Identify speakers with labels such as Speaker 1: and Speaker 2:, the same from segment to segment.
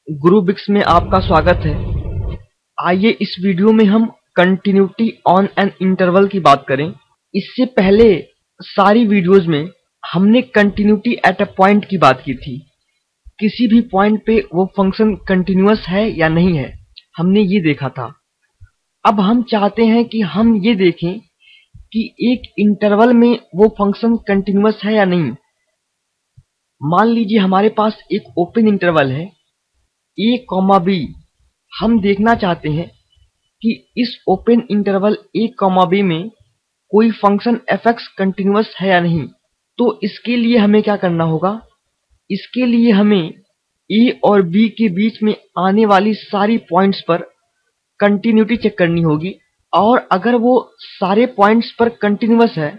Speaker 1: गुरुबिक्स में आपका स्वागत है। आइए इस वीडियो में हम कंटिन्यूटी ऑन एन इंटरवल की बात करें। इससे पहले सारी वीडियोस में हमने कंटिन्यूटी एट अ पॉइंट की बात की थी। किसी भी पॉइंट पे वो फंक्शन कंटिन्यूअस है या नहीं है, हमने ये देखा था। अब हम चाहते हैं कि हम ये देखें कि एक इंटरवल में वो फंक्शन कंटिन्यूअस है या नहीं। मान लीजिए हमारे पास एक ओपन इंटरवल है a, b। हम देखना चाहते हैं कि इस ओपन इंटरवल a, b में कोई फंक्शन fx कंटिन्यूअस है या नहीं। तो इसके लिए हमें क्या करना होगा? इसके लिए हमें a और b के बीच में आने वाली सारी पॉइंट्स पर कंटिन्यूटी चेक करनी होगी, और अगर वो सारे पॉइंट्स पर कंटिन्यूअस है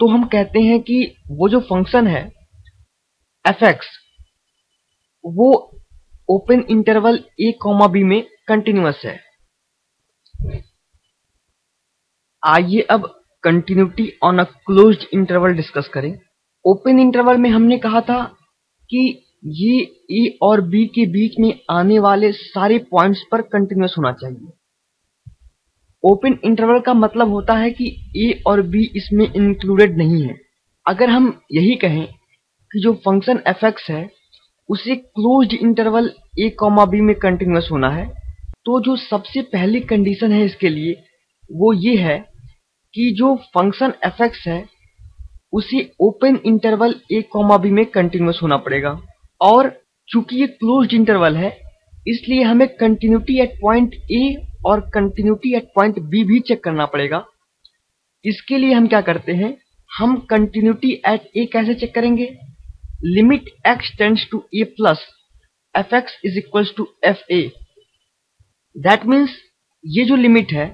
Speaker 1: तो हम कहते हैं कि वो जो फंक्शन है fx वो ओपन इंटरवल a, b में कंटिन्यूअस है। आइए अब continuity on a closed interval discuss करें। ओपन इंटरवल में हमने कहा था कि ये a और b के बीच में आने वाले सारे पॉइंट्स पर कंटिन्यूअस होना चाहिए। ओपन इंटरवल का मतलब होता है कि a और b इसमें इंक्लूडेड नहीं है। अगर हम यही कहें कि जो फंक्शन fx है उसे क्लोज्ड इंटरवल a, b में कंटिन्यूअस होना है, तो जो सबसे पहली कंडीशन है इसके लिए वो ये है कि जो फंक्शन fx है उसे ओपन इंटरवल a, b में कंटिन्यूअस होना पड़ेगा। और चूंकि ये क्लोज्ड इंटरवल है इसलिए हमें कंटिन्यूटी एट पॉइंट a और कंटिन्यूटी एट पॉइंट b भी चेक करना पड़ेगा। इसके लिए हम क्या करते हैं, हम कंटिन्यूटी एट a कैसे चेक करेंगे? Limit x tends to a plus fx is equals to fa। That means ये जो लिमिट है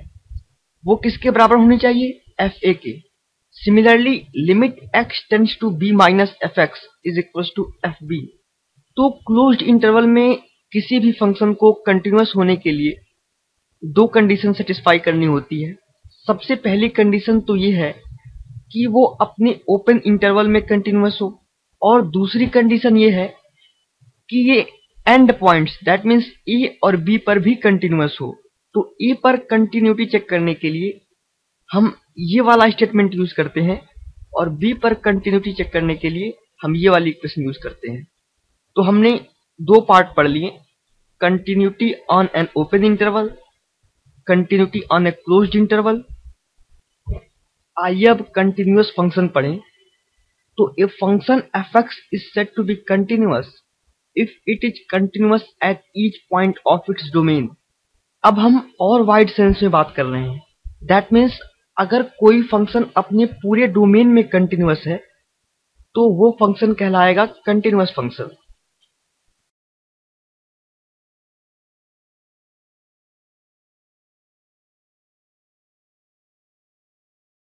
Speaker 1: वो किसके बराबर होनी चाहिए? fa के। Similarly limit x tends to b minus fx is equals to fb। तो क्लोज्ड इंटरवल में किसी भी फंक्शन को कंटिन्यूअस होने के लिए दो कंडीशन सेटिस्फाई करनी होती है। सबसे पहली कंडीशन तो ये है कि वो अपने ओपन इंटरवल में कंटिन्यूअस हो, और दूसरी कंडीशन ये है कि ये and points that means a और b पर भी कंटिन्यूअस हो। तो a पर कंटिन्यूटी चेक करने के लिए हम ये वाला स्टेटमेंट यूज करते हैं, और b पर कंटिन्यूटी चेक करने के लिए हम ये वाली इक्वेशन यूज करते हैं। तो हमने दो पार्ट पढ़ लिए, continuity on an open interval, continuity on a closed interval. आइए अब कंटिन्यूअस फंक्शन पढ़ें। तो a function fx is said to be continuous if it is continuous at each point of its domain। अब हम और wide sense में बात कर रहे हैं। दैट मीन्स अगर कोई फंक्शन अपने पूरे डोमेन में कंटिन्यूअस है तो वो फंक्शन कहलाएगा कंटिन्यूअस फंक्शन।